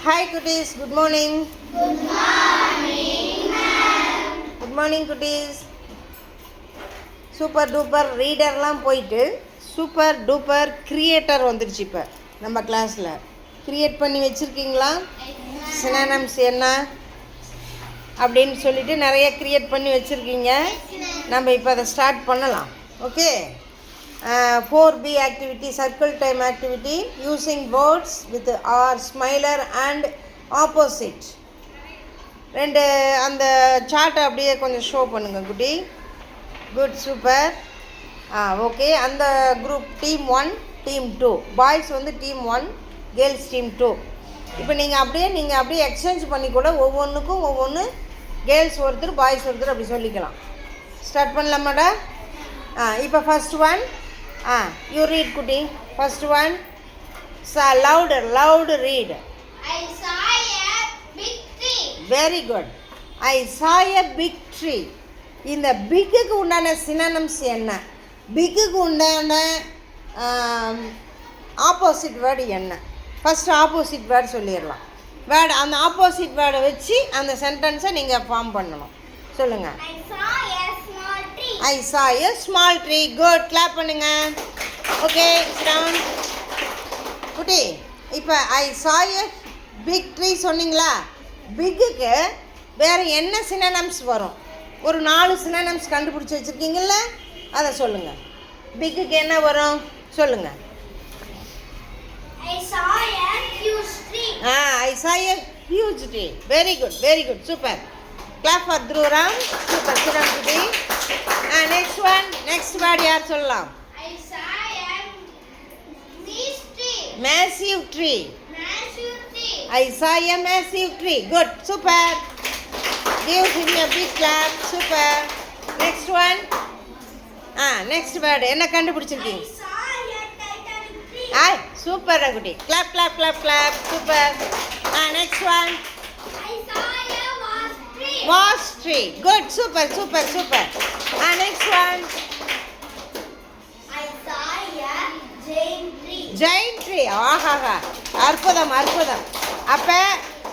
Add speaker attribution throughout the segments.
Speaker 1: Hi cuties, good morning.
Speaker 2: Good morning, ma'am.
Speaker 1: Good morning cuties. Super duper ரீடர்லாம் போயிட்டு super duper creator வந்துடுச்சு. இப்போ நம்ம கிளாஸில் க்ரியேட் பண்ணி வச்சுருக்கீங்களா? சினானம்ஸ் என்ன அப்படின்னு சொல்லிட்டு நிறைய க்ரியேட் பண்ணி வச்சுருக்கீங்க. நம்ம இப்போ அதை ஸ்டார்ட் பண்ணலாம். Okay, 4B activity, circle time activity, using words with R, smiler and opposite. ரெண்டு அந்த சார்ட்டை அப்படியே கொஞ்சம் ஷோ பண்ணுங்கள் குட்டி. Good, super. ஓகே, அந்த குரூப் டீம் 1 டீம் 2, பாய்ஸ் வந்து டீம் 1, கேர்ள்ஸ் டீம் 2. இப்போ நீங்கள் அப்படியே எக்ஸ்சேஞ்ச் பண்ணி கூட ஒவ்வொன்றுக்கும் ஒவ்வொன்று கேர்ள்ஸ் ஒருத்தர் பாய்ஸ் ஒருத்தர் அப்படி சொல்லிக்கலாம். ஸ்டார்ட் பண்ணலாமாடா? இப்போ ஃபஸ்ட் ஒன் யூ ரீட் குட்டி. First one louder read.
Speaker 2: I saw a big tree.
Speaker 1: Very good. I saw a big tree. இந்த பிக்குக்கு உண்டான சினானம்ஸ் என்ன? பிக்குக்கு உண்டான ஆப்போசிட் வேர்டு என்ன? ஃபஸ்ட்டு ஆப்போசிட் வேர்டு சொல்லிடலாம். வேர்டு அந்த ஆப்போசிட் வேர்டை வச்சு அந்த சென்டென்ஸை நீங்கள் ஃபார்ம் பண்ணணும். சொல்லுங்கள்.
Speaker 2: I saw a small tree.
Speaker 1: I saw a small tree. Good. clap பண்ணுங்க. Okay, down. குட்டி, இப்போ I saw a big tree சொன்னீங்களா? பிக்குக்கு வேறு என்ன சினானம்ஸ் வரும்? ஒரு 4 சினானம்ஸ் கண்டுபிடிச்சி வச்சுருக்கீங்கள, அதை சொல்லுங்கள். பிக்குக்கு என்ன வரும் சொல்லுங்கள்.
Speaker 2: I saw a huge tree.
Speaker 1: I saw a huge tree. Very good, super. Clap for Dhruv Ram. Super, Kiran Kutti. Next one, next word யார் சொல்லலாம்?
Speaker 2: I saw a huge tree.
Speaker 1: Massive tree.
Speaker 2: Massive tree.
Speaker 1: I saw a massive tree. Good, super. Give him a big clap. Super. Next one. Next word என்ன
Speaker 2: I
Speaker 1: கண்டுபிடிச்சிருக்கீங்க?
Speaker 2: saw a Titanic tree.
Speaker 1: Super குட்டி. Clap. Super. Next one.
Speaker 2: I saw a vast tree.
Speaker 1: Vast tree. Good, super. Next one.
Speaker 2: I saw a giant tree.
Speaker 1: Giant tree. ஆஹாஹா, அற்புதம். அப்போ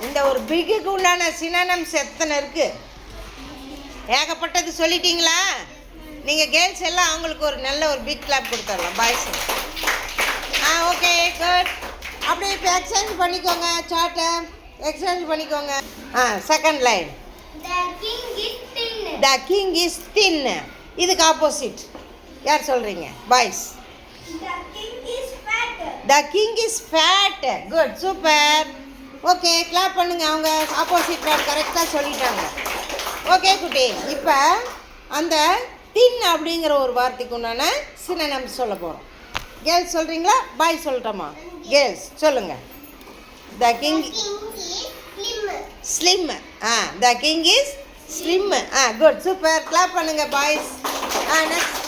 Speaker 1: இந்த ஒரு பிக்குக்கு உண்டான synonyms எத்தனை இருக்குது? ஏகப்பட்டது சொல்லிட்டீங்களா? நீங்கள் கேர்ள்ஸ் எல்லாம் அவங்களுக்கு ஒரு நல்ல ஒரு பிக் கிளாப் கொடுத்துடலாம் பாய்ஸ். Okay, good. அப்படியே இப்போ எக்ஸ்சேஞ்ச் பண்ணிக்கோங்க, சார்ட்டை எக்ஸ்சேஞ்ச் பண்ணிக்கோங்க. Second line.
Speaker 2: The king is thin.
Speaker 1: The king is thin. இதுக்கு ஆப்போசிட் யார் சொல்கிறீங்க? Boys.
Speaker 2: The king is fat.
Speaker 1: The king is fat. Good, super. Okay, clap பண்ணுங்க. அவங்க ஆப்போசிட் வேர்ட் கரெக்டாக சொல்லிட்டாங்க. ஓகே குட்டி, இப்போ அந்த தின் அப்படிங்கிற ஒரு வார்த்தைக்கு உண்டான சினோனிம்ஸ் சொல்ல போகிறோம். கேர்ள்ஸ் சொல்கிறீங்களா? பாய் சொல்லட்டோமா? கேர்ள்ஸ் சொல்லுங்கள். The king slim. The king is slim. Good, super. Clap பண்ணுங்க பாய்ஸ். நெக்ஸ்ட்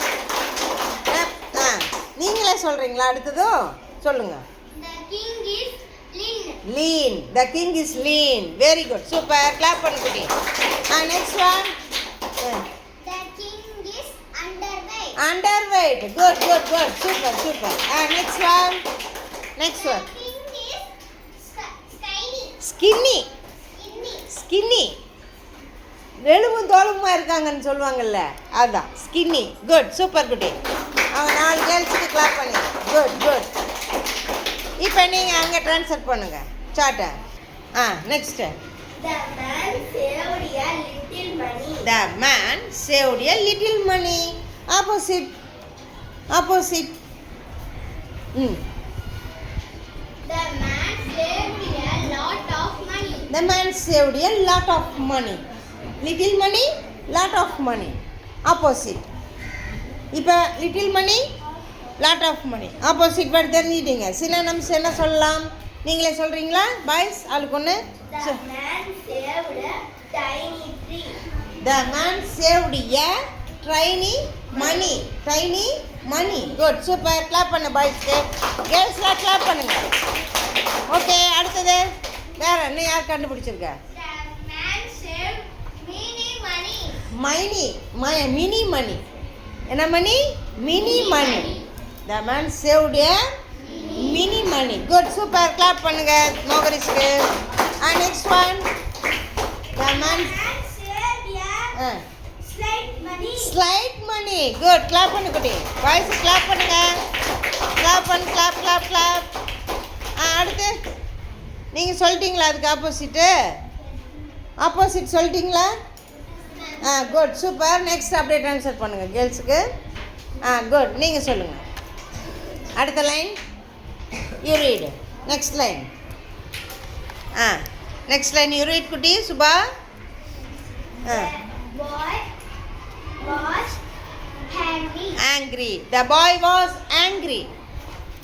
Speaker 1: நீங்களே சொல்கிறீங்களா? அடுத்ததும் சொல்லுங்கள்.
Speaker 2: The king is lean.
Speaker 1: Lean. The king is lean. Very good. Super. Clap பண்ணுங்க. Next one.
Speaker 2: The king is underweight.
Speaker 1: Underweight. Good. Super. Next one.
Speaker 2: The king is
Speaker 1: Skinny.
Speaker 2: skinny.
Speaker 1: Skinny. வெளுவும் தோலுமா இருக்காங்கன்னு சொல்லுவாங்கல்ல, அதான் skinny. Good, super குட்டி. அவங்க 4 கேர்ள்ஸுக்கு clap பண்ணி. Good. இப்போ நீங்கள் அங்கே ட்ரான்ஸ்ஃபர் பண்ணுங்கள் சார்ட்டை. Next.
Speaker 2: The man saved a little money.
Speaker 1: The man saved a little money. Opposite.
Speaker 2: The man saved a lot of money.
Speaker 1: The man saved a lot of money. Little money, lot of money. Opposite. இப்போ little money, lot of money. Opposite word தெரிஞ்சிட்டீங்க. Synonyms என்ன சொல்லலாம்? நீங்களே சொல்கிறீங்களா boys? ஆளுக்கு ஒன்று.
Speaker 2: The man saved a tiny tree.
Speaker 1: The man saved a tiny money. Good, super. Clap பண்ண பாய்ஸ்க்கு. கேர்ள்ஸ்லாம் கிளாப் பண்ணுங்க. ஓகே, அடுத்தது வேறு என்ன யார் கண்டுபிடிச்சிருக்க?
Speaker 2: The man saved mini money.
Speaker 1: Mini money. என்ன money? Mini money. The man saved a mini money. Good, super. Clap பண்ணுங்க நோகரிஸ்க்கு. Next one the man slight money good clap பண்ணு குட்டி வாய்ஸ் கிளாப் பண்ணுங்க கிளாப் பண்ணு கிளாப் கிளாப் கிளாப் அடுத்து நீங்கள் சொல்லிட்டீங்களா அதுக்கு ஆப்போசிட் சொல்லிட்டீங்களா குட் சூப்பர் நெக்ஸ்ட் அப்படியே ட்ரான்ஸ்ஃபர் பண்ணுங்கள் கேர்ள்ஸுக்கு குட் நீங்கள் சொல்லுங்கள் அடுத்த line you read next line next line you read குட்டி Subha angry the boy was angry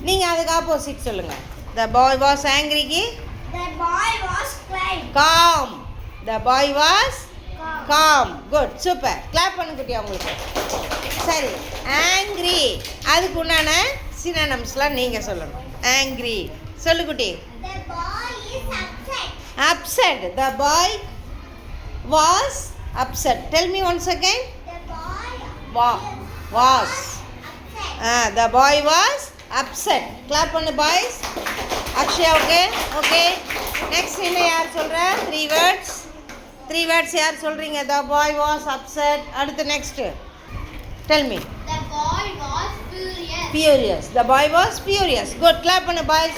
Speaker 1: நீங்கள் அதுக்கு ஆப்போசிட் சொல்லுங்கள் the boy was angry க்கு
Speaker 2: The boy was
Speaker 1: calm the boy was calm good super clap பண்ணு குட்டி அவங்களுக்கு சரி angry அதுக்கு உண்டான synonyms-லாம் நீங்கள் சொல்லணும் angry சொல்லு குட்டி
Speaker 2: The boy is
Speaker 1: upset the boy was upset tell me once again
Speaker 2: The boy
Speaker 1: was
Speaker 2: upset.
Speaker 1: the boy was upset clap பண்ணு boys அக்ஷயா ஓகே நெக்ஸ்ட் என்ன யார் சொல்கிறா 3 words யார் சொல்கிறீங்க the boy was upset அடுத்து next tell me
Speaker 2: The boy was furious.
Speaker 1: the boy was furious good clap பண்ணு boys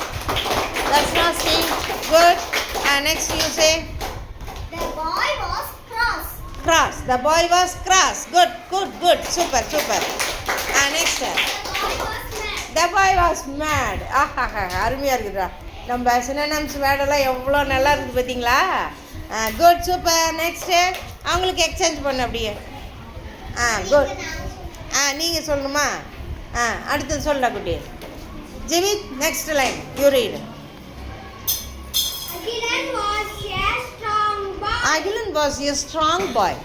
Speaker 1: that's not see good next you say
Speaker 2: The boy was
Speaker 1: cross the boy was cross good super next
Speaker 2: The boy was mad.
Speaker 1: the boy was mad அருமையாக இருக்குதா நம்ம synonyms வேர்டெல்லாம் எவ்வளோ நல்லா இருக்குது பார்த்தீங்களா good super next அவங்களுக்கு exchange பண்ண அப்படியே குட் நீங்கள் சொல்லணுமா அடுத்தது சொல்ல குட்டி Jivith next line you read
Speaker 2: Agilan was a strong boy.
Speaker 1: Agilan was a strong boy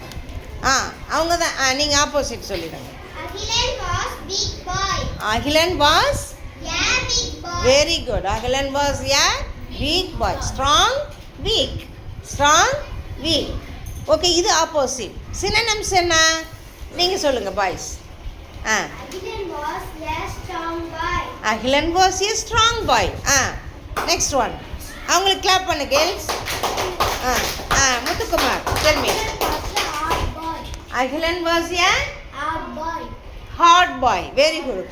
Speaker 1: அவங்க தான் நீங்கள் ஆப்போசிட் சொல்லிடுங்க
Speaker 2: Agilan was big boy.
Speaker 1: Agilan was
Speaker 2: Yeah, big boy.
Speaker 1: Very good Agilan was a weak boy strong weak okay இது opposite synonyms என்ன நீங்கள் சொல்லுங்கள் boys
Speaker 2: Agilan was a strong boy.
Speaker 1: Agilan was A strong boy next one அவங்களுக்கு clap பண்ணு girls Muthukumar tell me
Speaker 2: Agilan was a hard
Speaker 1: Agilan was a
Speaker 2: boy. Hard boy.
Speaker 1: Hard boy very good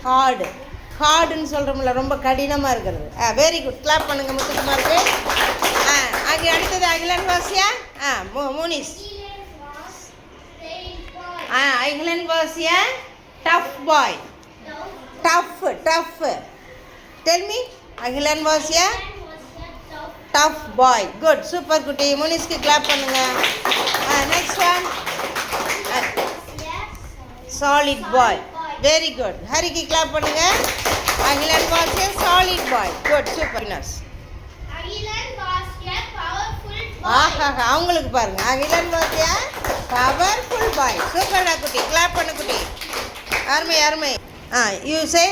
Speaker 1: ஹார்டுன்னு சொல்கிறோம்ல ரொம்ப கடினமாக இருக்கிறது வெரி குட் கிளாப் பண்ணுங்கள் முத்துக்குமாருக்கு அடுத்தது Agilan was a Monis Agilan was a tough boy tough tell me Agilan was a tough boy good super குட்டி மோனிஸ்க்கு கிளாப் பண்ணுங்க next one solid boy very good ஹரிக்கு கிளாப் பண்ணுங்க Agilan was a solid boy good super நஸ்
Speaker 2: Agilan was a powerful boy.
Speaker 1: அவங்களுக்கு பாருங்க அகிலன் வாசியா பவர்ஃபுல் பாய் சூப்பர்டா குட்டி கிளாப் பண்ணு குட்டி அருமை you say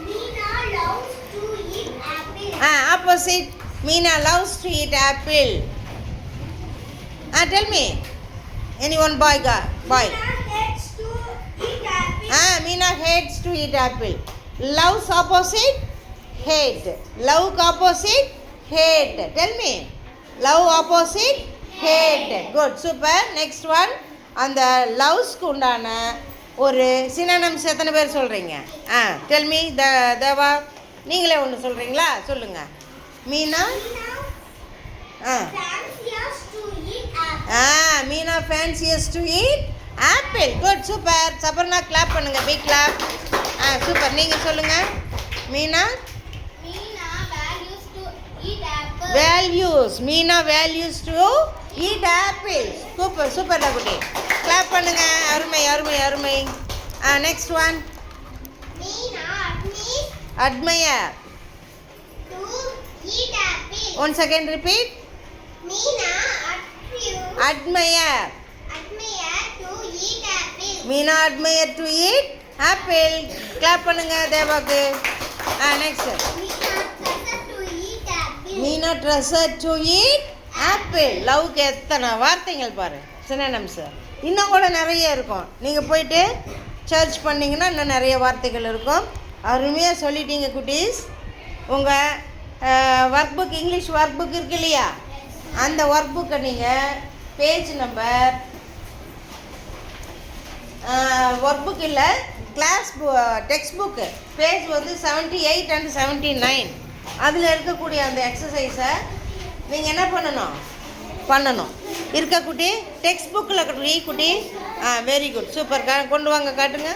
Speaker 2: Meena loves to eat apple.
Speaker 1: Opposite Meena loves to eat apple tell me any one boy
Speaker 2: Meena hates to eat apple.
Speaker 1: Meena hates to eat apple loves opposite hate லவ்க்கு opposite hate tell me love opposite hate good super next one அந்த லவ்ஸ்க்கு உண்டான ஒரு synonyms எத்தனை பேர் சொல்கிறீங்க tell me தேவா நீங்களே ஒன்று சொல்கிறீங்களா சொல்லுங்கள் Meena
Speaker 2: Fanciers to eat apple.
Speaker 1: Meena fancies to eat apple good super Saparna clap பண்ணுங்கள் பிக் கிளாப் சூப்பர் நீங்கள் சொல்லுங்கள் Meena
Speaker 2: Meena values to eat apple.
Speaker 1: Values Meena values to eat apple super குட்டி கிளாப் பண்ணுங்க அருமை next one
Speaker 2: Meena
Speaker 1: admire
Speaker 2: to eat apple.
Speaker 1: Once again repeat
Speaker 2: Meena
Speaker 1: admire
Speaker 2: admire to eat apple.
Speaker 1: Meena admire to eat apple clap பண்ணுங்க தேவாக்கு next
Speaker 2: Meena treasure to
Speaker 1: Meena dresser to
Speaker 2: eat apple.
Speaker 1: Eat apple லவ்க்கு எத்தனை வார்த்தைகள் பாரு synonyms இன்னும் கூட நிறைய இருக்கும் நீங்கள் போயிட்டு சர்ச் பண்ணிங்கன்னா இன்னும் நிறைய வார்த்தைகள் இருக்கும் அருமையாக சொல்லிட்டீங்க குட்டீஸ் உங்கள் work book English work book இருக்கு இல்லையா அந்த ஒர்க் புக்கை நீங்கள் பேஜ் நம்பர் ஒர்க் புக் இல்லை கிளாஸ் டெக்ஸ்ட் புக்கு பேஜ் வந்து 78 and 79 அதில் இருக்கக்கூடிய அந்த எக்ஸசைஸை நீங்கள் என்ன பண்ணணும் இருக்கா குட்டி டெக்ஸ்ட் புக்கில் குட்டி வெரி குட் சூப்பர் கொண்டு வாங்க காட்டுங்க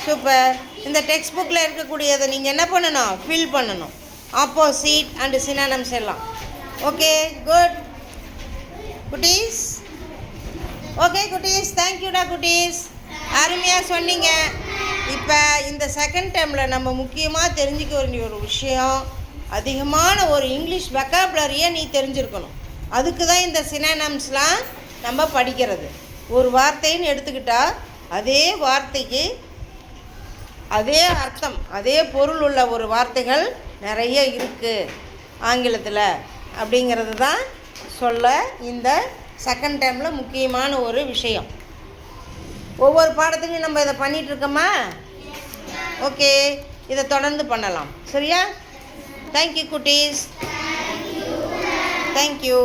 Speaker 1: சூப்பர் இந்த டெக்ஸ்ட் புக்கில் இருக்கக்கூடியதை நீங்கள் என்ன பண்ணணும் ஃபில் பண்ணணும் ஆப்போசிட் அண்ட் சினானம்ஸ் எல்லாம் ஓகே குட் குட்டீஸ் ஓகே குட்டீஸ் தேங்க்யூடா குட்டீஸ் அருமையாக சொன்னீங்க இப்போ இந்த செகண்ட் டைமில் நம்ம முக்கியமாக தெரிஞ்சுக்க வேண்டிய ஒரு விஷயம் அதிகமான ஒரு இங்கிலீஷ் வெக்காபுலரியை நீ தெரிஞ்சிருக்கணும் அதுக்கு தான் இந்த சினானம்ஸ்லாம் நம்ம படிக்கிறது ஒரு வார்த்தைன்னு எடுத்துக்கிட்டால் அதே வார்த்தைக்கு அதே அர்த்தம் அதே பொருள் உள்ள ஒரு வார்த்தைகள் நிறைய இருக்குது ஆங்கிலத்தில் அப்படிங்கிறது தான் சொல்ல இந்த செகண்ட் டைமில் முக்கியமான ஒரு விஷயம் ஒவ்வொரு பாடத்துலையும் நம்ம இதை பண்ணிகிட்ருக்கோமா ஓகே இதை தொடர்ந்து பண்ணலாம் சரியா தேங்க்யூ குட்டீஸ் தேங்க்யூ